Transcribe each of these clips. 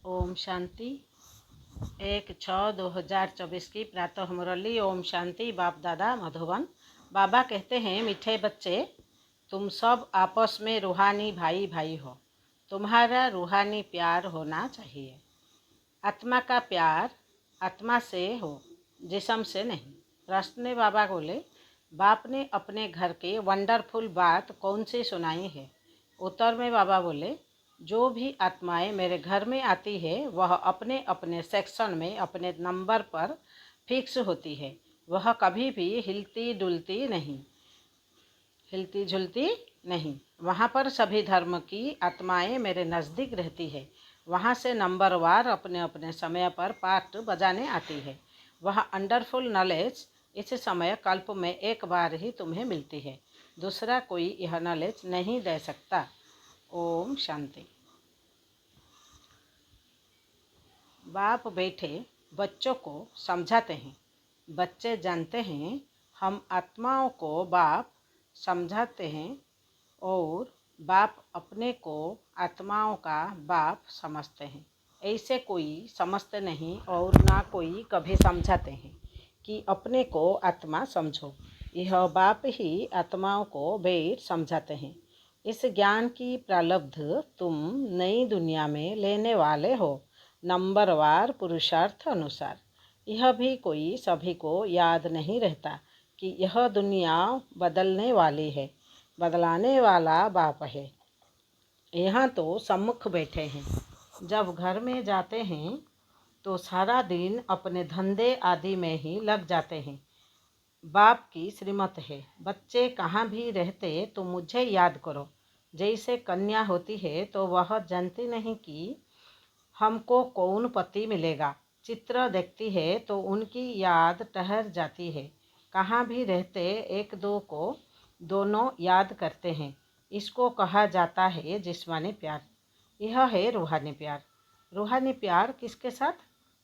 ओम शांति। 1/6/2024 की प्रातः मुरली। ओम शांति। बाप दादा मधुबन। बाबा कहते हैं, मीठे बच्चे, तुम सब आपस में रूहानी भाई भाई हो। तुम्हारा रूहानी प्यार होना चाहिए। आत्मा का प्यार आत्मा से हो, जिस्म से नहीं। प्रश्न में बाबा बोले, बाप ने अपने घर की वंडरफुल बात कौन सी सुनाई है? उत्तर में बाबा बोले, जो भी आत्माएं मेरे घर में आती है वह अपने अपने सेक्शन में अपने नंबर पर फिक्स होती है। वह कभी भी हिलती झुलती नहीं। वहाँ पर सभी धर्म की आत्माएं मेरे नज़दीक रहती है। वहाँ से नंबरवार अपने अपने समय पर पाठ बजाने आती है। वह अंडरफुल नॉलेज इस समय कल्प में एक बार ही तुम्हें मिलती है। दूसरा कोई यह नॉलेज नहीं दे सकता। ओम शांति। बाप बैठे बच्चों को समझाते हैं। बच्चे जानते हैं हम आत्माओं को बाप समझाते हैं और बाप अपने को आत्माओं का बाप समझते हैं। ऐसे कोई समझते नहीं और ना कोई कभी समझाते हैं कि अपने को आत्मा समझो। यह बाप ही आत्माओं को बैठ समझाते हैं। इस ज्ञान की प्रारब्ध तुम नई दुनिया में लेने वाले हो, नंबरवार पुरुषार्थ अनुसार। यह भी कोई सभी को याद नहीं रहता कि यह दुनिया बदलने वाली है। बदलाने वाला बाप है। यहाँ तो सम्मुख बैठे हैं। जब घर में जाते हैं तो सारा दिन अपने धंधे आदि में ही लग जाते हैं। बाप की श्रीमत है, बच्चे कहाँ भी रहते तो मुझे याद करो। जैसे कन्या होती है तो वह जानती नहीं कि हमको कौन पति मिलेगा। चित्र देखती है तो उनकी याद ठहर जाती है। कहाँ भी रहते एक दो को दोनों याद करते हैं। इसको कहा जाता है जिस्मानी प्यार। यह है रूहानी प्यार। रूहानी प्यार किसके साथ?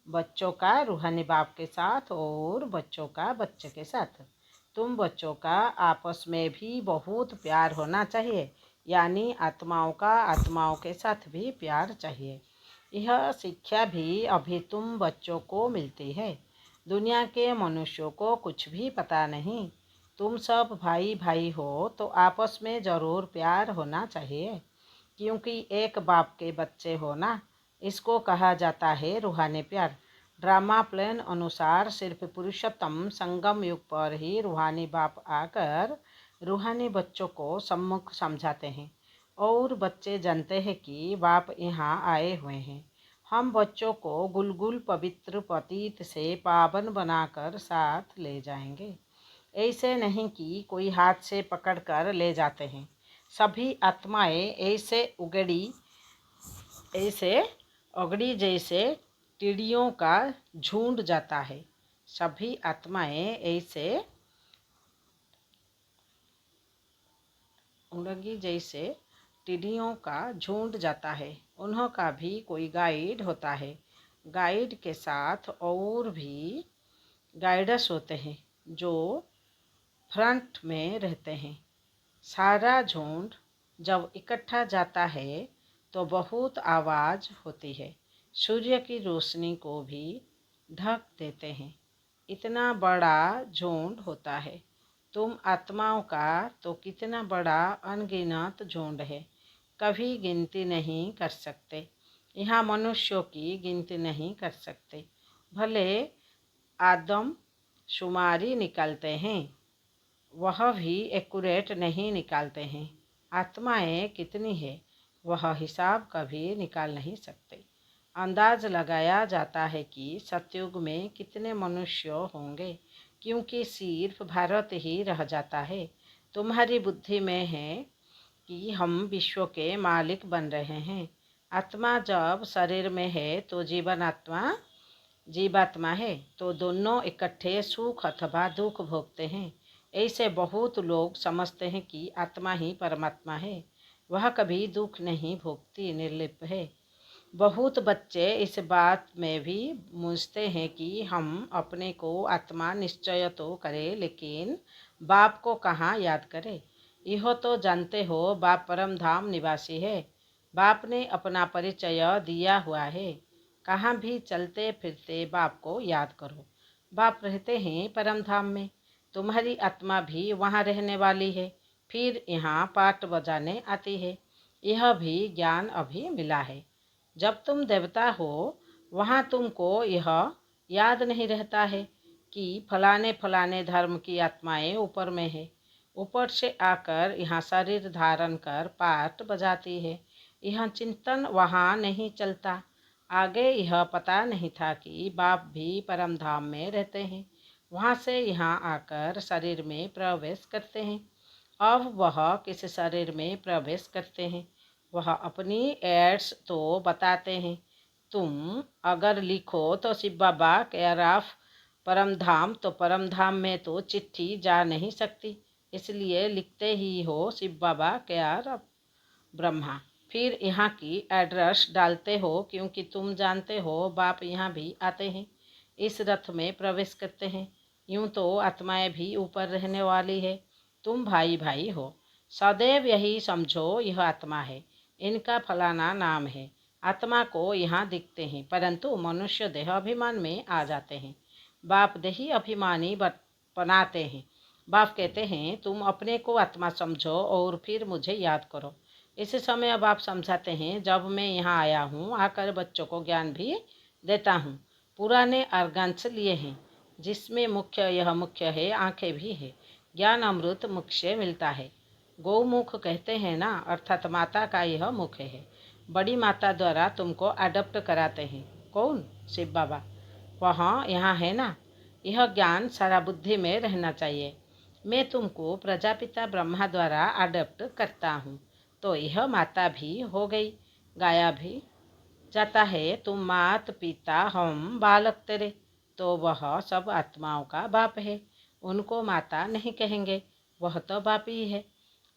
बच्चों का रूहानी बाप के साथ और बच्चों का बच्चे के साथ। तुम बच्चों का आपस में भी बहुत प्यार होना चाहिए, यानी आत्माओं का आत्माओं के साथ भी प्यार चाहिए। यह शिक्षा भी अभी तुम बच्चों को मिलती है। दुनिया के मनुष्यों को कुछ भी पता नहीं। तुम सब भाई भाई हो तो आपस में ज़रूर प्यार होना चाहिए, क्योंकि एक बाप के बच्चे हो ना। इसको कहा जाता है रूहानी प्यार। ड्रामा प्लान अनुसार सिर्फ पुरुषोत्तम संगम युग पर ही रूहानी बाप आकर रूहानी बच्चों को सम्मुख समझाते हैं और बच्चे जानते हैं कि बाप यहाँ आए हुए हैं। हम बच्चों को गुलगुल पवित्र पतित से पावन बनाकर साथ ले जाएंगे। ऐसे नहीं कि कोई हाथ से पकड़कर ले जाते हैं। सभी आत्माएं ऐसे अगड़ी जैसे टिड्डियों का झुंड जाता है। सभी आत्माएं ऐसे उड़गी जैसे टिड्डियों का झुंड जाता है। उन्हों का भी कोई गाइड होता है। गाइड के साथ और भी गाइडर्स होते हैं जो फ्रंट में रहते हैं। सारा झुंड जब इकट्ठा जाता है तो बहुत आवाज़ होती है। सूर्य की रोशनी को भी ढक देते हैं। इतना बड़ा झुंड होता है। तुम आत्माओं का तो कितना बड़ा अनगिनत झुंड है, कभी गिनती नहीं कर सकते। यहाँ मनुष्यों की गिनती नहीं कर सकते। भले आदम शुमारी निकालते हैं, वह भी एक्यूरेट नहीं निकालते हैं। आत्माएं कितनी है वह हिसाब कभी निकाल नहीं सकते। अंदाज लगाया जाता है कि सतयुग में कितने मनुष्य होंगे, क्योंकि सिर्फ भारत ही रह जाता है। तुम्हारी बुद्धि में है कि हम विश्व के मालिक बन रहे हैं। आत्मा जब शरीर में है तो जीवात्मा है, तो दोनों इकट्ठे सुख अथवा दुख भोगते हैं। ऐसे बहुत लोग समझते हैं कि आत्मा ही परमात्मा है। वह कभी दुख नहीं भोगती, निर्लिप्त है। बहुत बच्चे इस बात में भी मूझते हैं कि हम अपने को आत्मा निश्चय तो करें, लेकिन बाप को कहाँ याद करें। यह तो जानते हो बाप परम धाम निवासी है। बाप ने अपना परिचय दिया हुआ है। कहाँ भी चलते फिरते बाप को याद करो। बाप रहते हैं परम धाम में, तुम्हारी आत्मा भी वहाँ रहने वाली है, फिर यहाँ पाठ बजाने आती है। यह भी ज्ञान अभी मिला है। जब तुम देवता हो वहाँ तुमको यह याद नहीं रहता है कि फलाने फलाने धर्म की आत्माएं ऊपर में है, ऊपर से आकर यहाँ शरीर धारण कर पाठ बजाती है। यह चिंतन वहाँ नहीं चलता। आगे यह पता नहीं था कि बाप भी परम धाम में रहते हैं, वहाँ से यहाँ आकर शरीर में प्रवेश करते हैं। अब वह किस शरीर में प्रवेश करते हैं वह अपनी एड्स तो बताते हैं। तुम अगर लिखो तो शिव बाबा केयर ऑफ परम धाम, तो परम धाम में तो चिट्ठी जा नहीं सकती, इसलिए लिखते ही हो शिव बाबा केयर ऑफ ब्रह्मा। फिर यहाँ की एड्रेस डालते हो, क्योंकि तुम जानते हो बाप यहाँ भी आते हैं, इस रथ में प्रवेश करते हैं। यूं तो आत्माएं भी ऊपर रहने वाली है, तुम भाई भाई हो। सदैव यही समझो यह आत्मा है, इनका फलाना नाम है। आत्मा को यहाँ दिखते हैं, परंतु मनुष्य देह अभिमान में आ जाते हैं। बाप देही अभिमानी बनाते हैं। बाप कहते हैं तुम अपने को आत्मा समझो और फिर मुझे याद करो। इस समय अब आप समझाते हैं जब मैं यहाँ आया हूँ, आकर बच्चों को ज्ञान भी देता हूँ। पुराने अर्गान्स लिए हैं, जिसमें यह मुख्य है, आंखें भी है। ज्ञान अमृत मुख से मिलता है। गौमुख कहते हैं ना, अर्थात माता का यह मुख है। बड़ी माता द्वारा तुमको अडॉप्ट कराते हैं। कौन? शिव बाबा। वहाँ यहाँ है ना। यह ज्ञान सारा बुद्धि में रहना चाहिए। मैं तुमको प्रजापिता ब्रह्मा द्वारा अडॉप्ट करता हूँ, तो यह माता भी हो गई। गाया भी जाता है तुम मात पिता हम बालक तेरे, तो वह सब आत्माओं का बाप है। उनको माता नहीं कहेंगे, वह तो बाप ही है।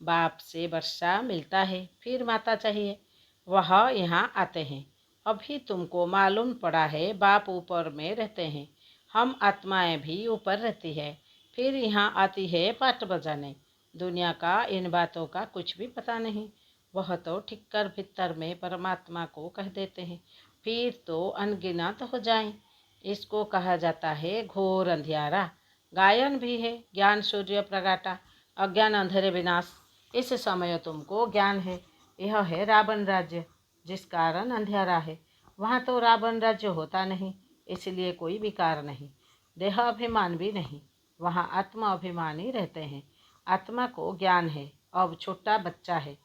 बाप से वर्षा मिलता है, फिर माता चाहिए। वह यहाँ आते हैं। अभी तुमको मालूम पड़ा है बाप ऊपर में रहते हैं, हम आत्माएं भी ऊपर रहती है, फिर यहाँ आती है पाठ बजाने। दुनिया का इन बातों का कुछ भी पता नहीं। वह तो ठीक कर भीतर में परमात्मा को कह देते हैं, फिर तो अनगिनत हो जाएं। इसको कहा जाता है घोर अंधियारा। गायन भी है, ज्ञान सूर्य प्रगाटा, अज्ञान अंधेरे विनाश। इस समय तुमको ज्ञान है। यह है रावण राज्य, जिस कारण अंधेरा है। वहाँ तो रावण राज्य होता नहीं, इसलिए कोई विकार नहीं, देह अभिमान भी नहीं। वहाँ आत्मा अभिमानी रहते हैं। आत्मा को ज्ञान है, अब छोटा बच्चा है,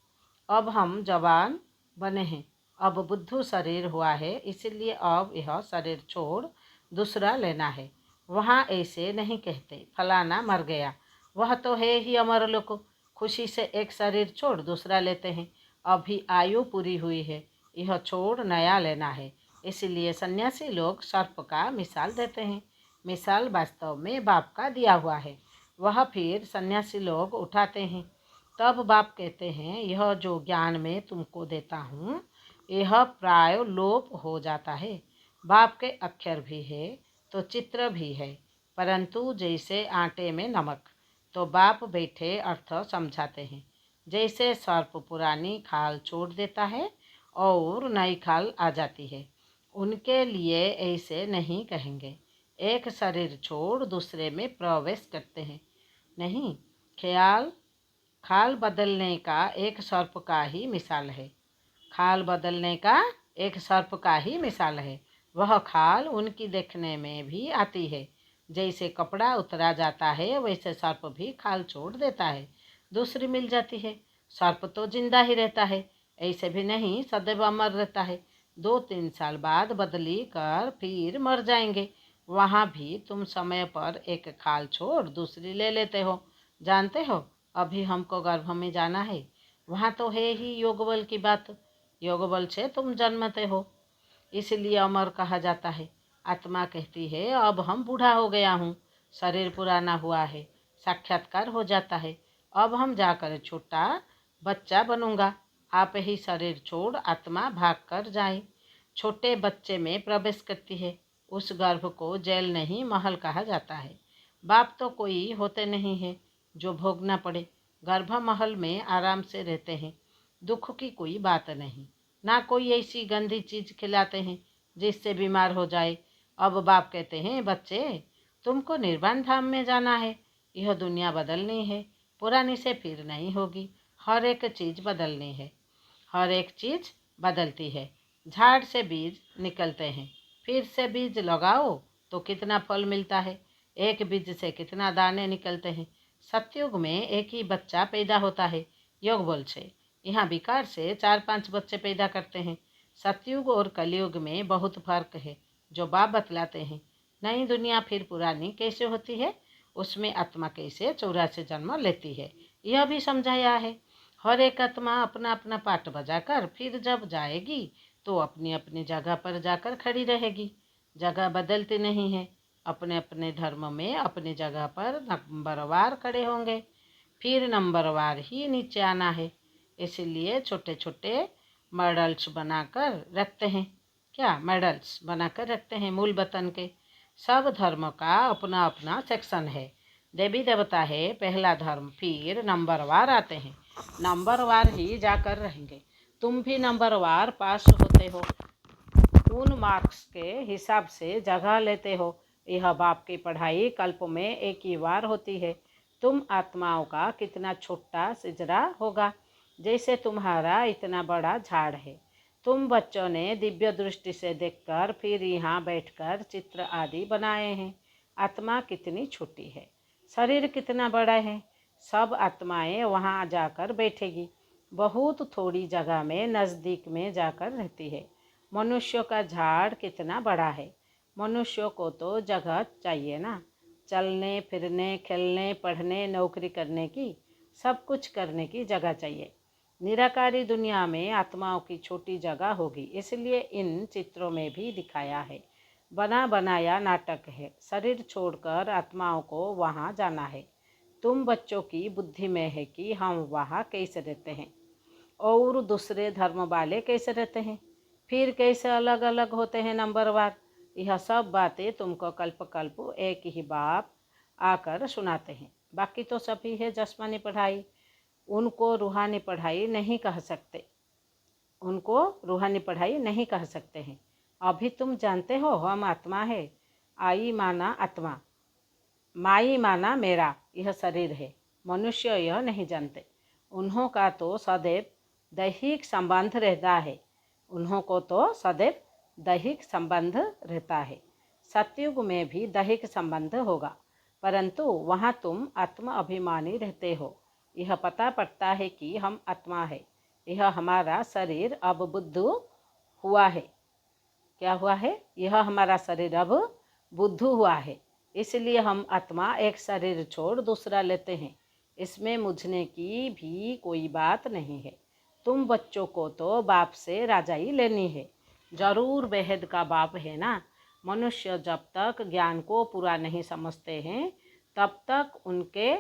अब हम जवान बने हैं, अब बुद्धू शरीर हुआ है, इसलिए अब यह शरीर छोड़ दूसरा लेना है। वहाँ ऐसे नहीं कहते फलाना मर गया, वह तो है ही अमर लोक। खुशी से एक शरीर छोड़ दूसरा लेते हैं। अभी आयु पूरी हुई है, यह छोड़ नया लेना है, इसलिए सन्यासी लोग सर्प का मिसाल देते हैं। मिसाल वास्तव में बाप का दिया हुआ है, वह फिर सन्यासी लोग उठाते हैं। तब बाप कहते हैं यह जो ज्ञान मैं तुमको देता हूँ यह प्राय लोप हो जाता है। बाप के अक्षर भी है तो चित्र भी है, परंतु जैसे आटे में नमक। तो बाप बैठे अर्थ समझाते हैं। जैसे सर्प पुरानी खाल छोड़ देता है और नई खाल आ जाती है, उनके लिए ऐसे नहीं कहेंगे एक शरीर छोड़ दूसरे में प्रवेश करते हैं। नहीं, ख्याल खाल बदलने का एक सर्प का ही मिसाल है। खाल बदलने का एक सर्प का ही मिसाल है। वह खाल उनकी देखने में भी आती है। जैसे कपड़ा उतरा जाता है वैसे सर्प भी खाल छोड़ देता है, दूसरी मिल जाती है। सर्प तो जिंदा ही रहता है, ऐसे भी नहीं सदैव अमर रहता है। 2-3 साल बाद बदली कर फिर मर जाएंगे। वहाँ भी तुम समय पर एक खाल छोड़ दूसरी ले लेते हो। जानते हो अभी हमको गर्भ में जाना है, वहाँ तो है ही योग बल की बात। योग बल से तुम जन्मते हो, इसलिए अमर कहा जाता है। आत्मा कहती है अब हम बूढ़ा हो गया हूँ, शरीर पुराना हुआ है, साक्षात्कार हो जाता है, अब हम जाकर छोटा बच्चा बनूंगा। आप ही शरीर छोड़ आत्मा भाग कर जाए, छोटे बच्चे में प्रवेश करती है। उस गर्भ को जेल नहीं महल कहा जाता है। बाप तो कोई होते नहीं है जो भोगना पड़े। गर्भ महल में आराम से रहते हैं, दुख की कोई बात नहीं। ना कोई ऐसी गंदी चीज खिलाते हैं जिससे बीमार हो जाए। अब बाप कहते हैं, बच्चे तुमको निर्वाण धाम में जाना है, यह दुनिया बदलनी है, पुरानी से फिर नहीं होगी, हर एक चीज़ बदलनी है। हर एक चीज़ बदलती है। झाड़ से बीज निकलते हैं, फिर से बीज लगाओ तो कितना फल मिलता है। एक बीज से कितना दाने निकलते हैं। सतयुग में एक ही बच्चा पैदा होता है, योग बल से। यहाँ विकार से 4-5 बच्चे पैदा करते हैं। सतयुग और कलयुग में बहुत फर्क है, जो बाप बतलाते हैं। नई दुनिया फिर पुरानी कैसे होती है, उसमें आत्मा कैसे 84 जन्म लेती है, यह भी समझाया है। हर एक आत्मा अपना अपना पाठ बजाकर फिर जब जाएगी तो अपनी अपनी जगह पर जाकर खड़ी रहेगी। जगह बदलती नहीं है। अपने अपने धर्म में अपनी जगह पर नंबरवार खड़े होंगे, फिर नंबरवार ही नीचे आना है। इसलिए छोटे छोटे मेडल्स बनाकर रखते हैं। क्या मेडल्स बनाकर रखते हैं मूल वतन के। सब धर्म का अपना अपना सेक्शन है। देवी देवता है पहला धर्म, फिर नंबरवार आते हैं। नंबरवार ही जाकर रहेंगे। तुम भी नंबरवार पास होते हो, उन मार्क्स के हिसाब से जगह लेते हो। यह बाप की पढ़ाई कल्प में एक ही बार होती है। तुम आत्माओं का कितना छोटा सिजरा होगा, जैसे तुम्हारा इतना बड़ा झाड़ है। तुम बच्चों ने दिव्य दृष्टि से देखकर फिर यहाँ बैठकर चित्र आदि बनाए हैं। आत्मा कितनी छोटी है, शरीर कितना बड़ा है। सब आत्माएं वहाँ जाकर बैठेगी। बहुत थोड़ी जगह में नज़दीक में जाकर रहती है। मनुष्यों का झाड़ कितना बड़ा है। मनुष्यों को तो जगह चाहिए ना, चलने फिरने, खेलने, पढ़ने, नौकरी करने की, सब कुछ करने की जगह चाहिए। निराकारी दुनिया में आत्माओं की छोटी जगह होगी, इसलिए इन चित्रों में भी दिखाया है। बना बनाया नाटक है। शरीर छोड़कर आत्माओं को वहाँ जाना है। तुम बच्चों की बुद्धि में है कि हम वहाँ कैसे रहते हैं और दूसरे धर्म वाले कैसे रहते हैं, फिर कैसे अलग अलग होते हैं नंबरवार। यह सब बातें तुमको कल्प कल्प एक ही बाप आकर सुनाते हैं। बाकी तो सभी है जस्मानी पढ़ाई, उनको रूहानी पढ़ाई नहीं कह सकते। उनको रूहानी पढ़ाई नहीं कह सकते हैं। अभी तुम जानते हो हम आत्मा है। आई माना आत्मा, माई माना मेरा, यह शरीर है। मनुष्य यह नहीं जानते। उन्हों का तो सदैव दैहिक संबंध रहता है। उन्हों को तो सदैव दैहिक संबंध रहता है। सतयुग में भी दैहिक संबंध होगा, परंतु वहाँ तुम आत्म अभिमानी रहते हो। यह पता पड़ता है कि हम आत्मा है। यह हमारा शरीर अब बुद्ध हुआ है। क्या हुआ है? यह हमारा शरीर अब बुद्ध हुआ है। इसलिए हम आत्मा एक शरीर छोड़ दूसरा लेते हैं। इसमें मुझने की भी कोई बात नहीं है। तुम बच्चों को तो बाप से राजाई लेनी है। जरूर बेहद का बाप है ना। मनुष्य जब तक ज्ञान को पूरा नहीं समझते हैं तब तक उनके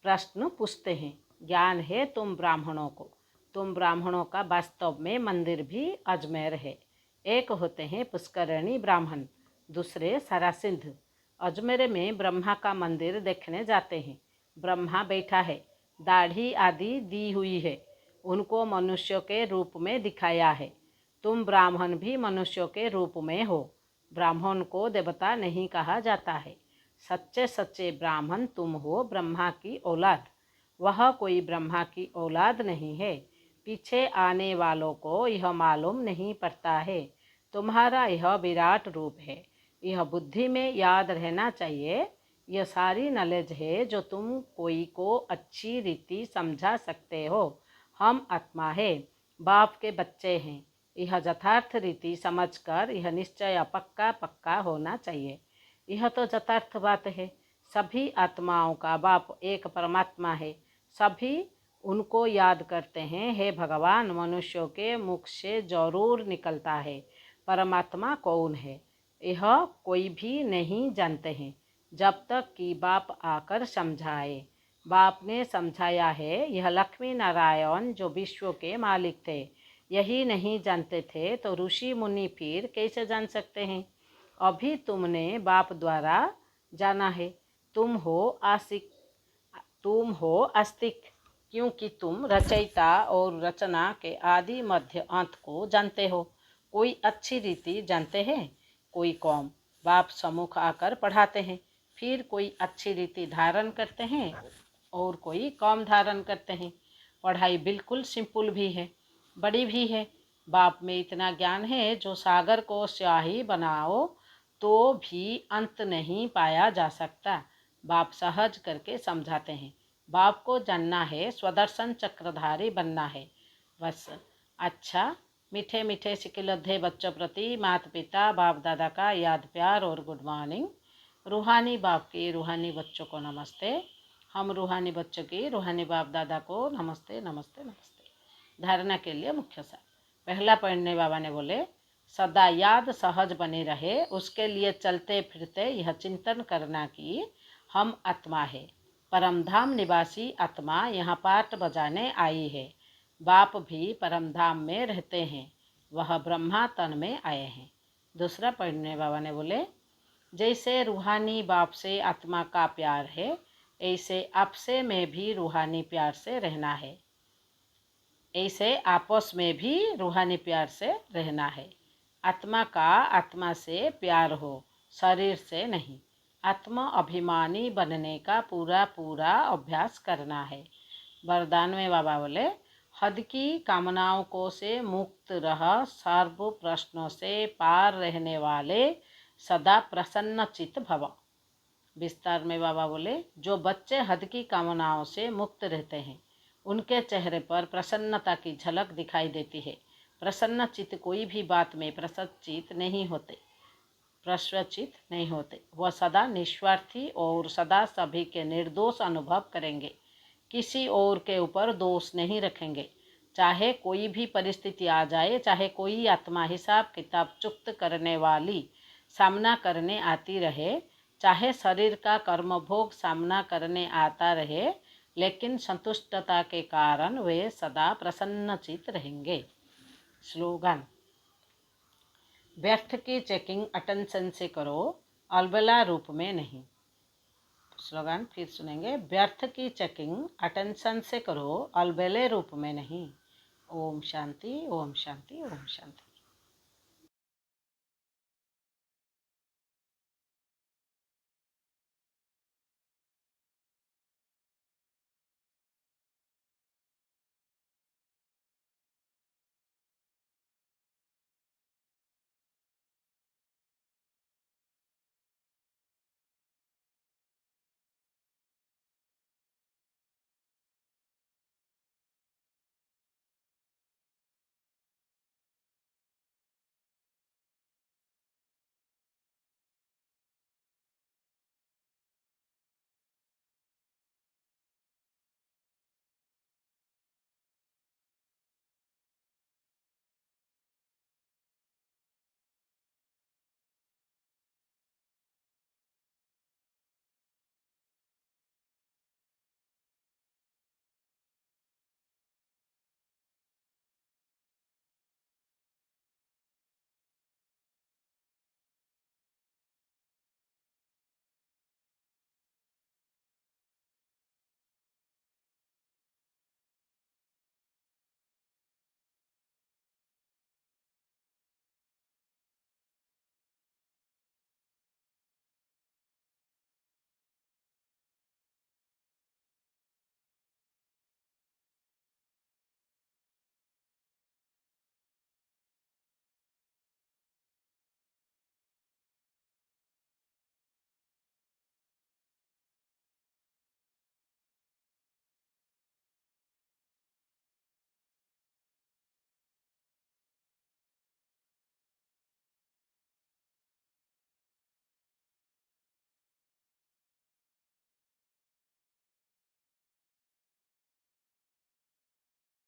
प्रश्न पूछते हैं। ज्ञान है तुम ब्राह्मणों को। तुम ब्राह्मणों का वास्तव में मंदिर भी अजमेर है। एक होते हैं पुष्करणी ब्राह्मण, दूसरे सरासिंध। अजमेर में ब्रह्मा का मंदिर देखने जाते हैं। ब्रह्मा बैठा है, दाढ़ी आदि दी हुई है। उनको मनुष्यों के रूप में दिखाया है। तुम ब्राह्मण भी मनुष्यों के रूप में हो। ब्राह्मण को देवता नहीं कहा जाता है। सच्चे सच्चे ब्राह्मण तुम हो, ब्रह्मा की औलाद। वह कोई ब्रह्मा की औलाद नहीं है। पीछे आने वालों को यह मालूम नहीं पड़ता है। तुम्हारा यह विराट रूप है। यह बुद्धि में याद रहना चाहिए। यह सारी नॉलेज है जो तुम कोई को अच्छी रीति समझा सकते हो। हम आत्मा है, बाप के बच्चे हैं। यह यथार्थ रीति समझकर यह निश्चय पक्का पक्का होना चाहिए। यह तो यथार्थ बात है। सभी आत्माओं का बाप एक परमात्मा है। सभी उनको याद करते हैं, हे भगवान। मनुष्यों के मुख से जरूर निकलता है, परमात्मा कौन है यह कोई भी नहीं जानते हैं, जब तक कि बाप आकर समझाए। बाप ने समझाया है। यह लक्ष्मी नारायण जो विश्व के मालिक थे यही नहीं जानते थे तो ऋषि मुनि फिर कैसे जान सकते हैं। अभी तुमने बाप द्वारा जाना है। तुम हो आस्तिक, क्योंकि तुम रचयिता और रचना के आदि मध्य अंत को जानते हो। कोई अच्छी रीति जानते हैं, कोई कौम बाप सम्मुख आकर पढ़ाते हैं, फिर कोई अच्छी रीति धारण करते हैं और कोई कौम धारण करते हैं। पढ़ाई बिल्कुल सिंपल भी है, बड़ी भी है। बाप में इतना ज्ञान है जो सागर को स्याही बनाओ तो भी अंत नहीं पाया जा सकता। बाप सहज करके समझाते हैं। बाप को जानना है, स्वदर्शन चक्रधारी बनना है बस। अच्छा, मीठे मीठे सिकिलद्धे बच्चों प्रति माता पिता बाप दादा का याद प्यार और गुड मॉर्निंग। रूहानी बाप की रूहानी बच्चों को नमस्ते। हम रूहानी बच्चों की रूहानी बाप दादा को नमस्ते नमस्ते नमस्ते। धारणा के लिए मुख्य सार। पहला पढ़ने बाबा ने बोले, सदा याद सहज बने रहे, उसके लिए चलते फिरते यह चिंतन करना कि हम आत्मा है, परमधाम निवासी आत्मा यहाँ पाठ बजाने आई है। बाप भी परमधाम में रहते हैं, वह ब्रह्मा तन में आए हैं। दूसरा पढ़ने बाबा ने बोले, जैसे रूहानी बाप से आत्मा का प्यार है, ऐसे आपसे में भी रूहानी प्यार से रहना है। ऐसे आपस में भी रूहानी प्यार से रहना है। आत्मा का आत्मा से प्यार हो, शरीर से नहीं। आत्मा अभिमानी बनने का पूरा पूरा अभ्यास करना है। वरदान में बाबा बोले, हद की कामनाओं को से मुक्त रह, सर्व प्रश्नों से पार रहने वाले सदा प्रसन्न चित्त भव। विस्तार में बाबा बोले, जो बच्चे हद की कामनाओं से मुक्त रहते हैं, उनके चेहरे पर प्रसन्नता की झलक दिखाई देती है। प्रसन्न चित्त कोई भी बात में प्रसन्नचित्त नहीं होते, प्रश्वचित नहीं होते। वह सदा निस्वार्थी और सदा सभी के निर्दोष अनुभव करेंगे, किसी और के ऊपर दोष नहीं रखेंगे। चाहे कोई भी परिस्थिति आ जाए, चाहे कोई आत्मा हिसाब किताब चुक्त करने वाली सामना करने आती रहे, चाहे शरीर का कर्मभोग सामना करने आता रहे, लेकिन संतुष्टता के कारण वे सदा प्रसन्नचित रहेंगे। स्लोगन, व्यर्थ की चेकिंग अटेंशन से करो, अलबेला रूप में नहीं। स्लोगन फिर सुनेंगे, व्यर्थ की चेकिंग अटेंशन से करो, अलबेले रूप में नहीं। ओम शांति, ओम शांति, ओम शांति।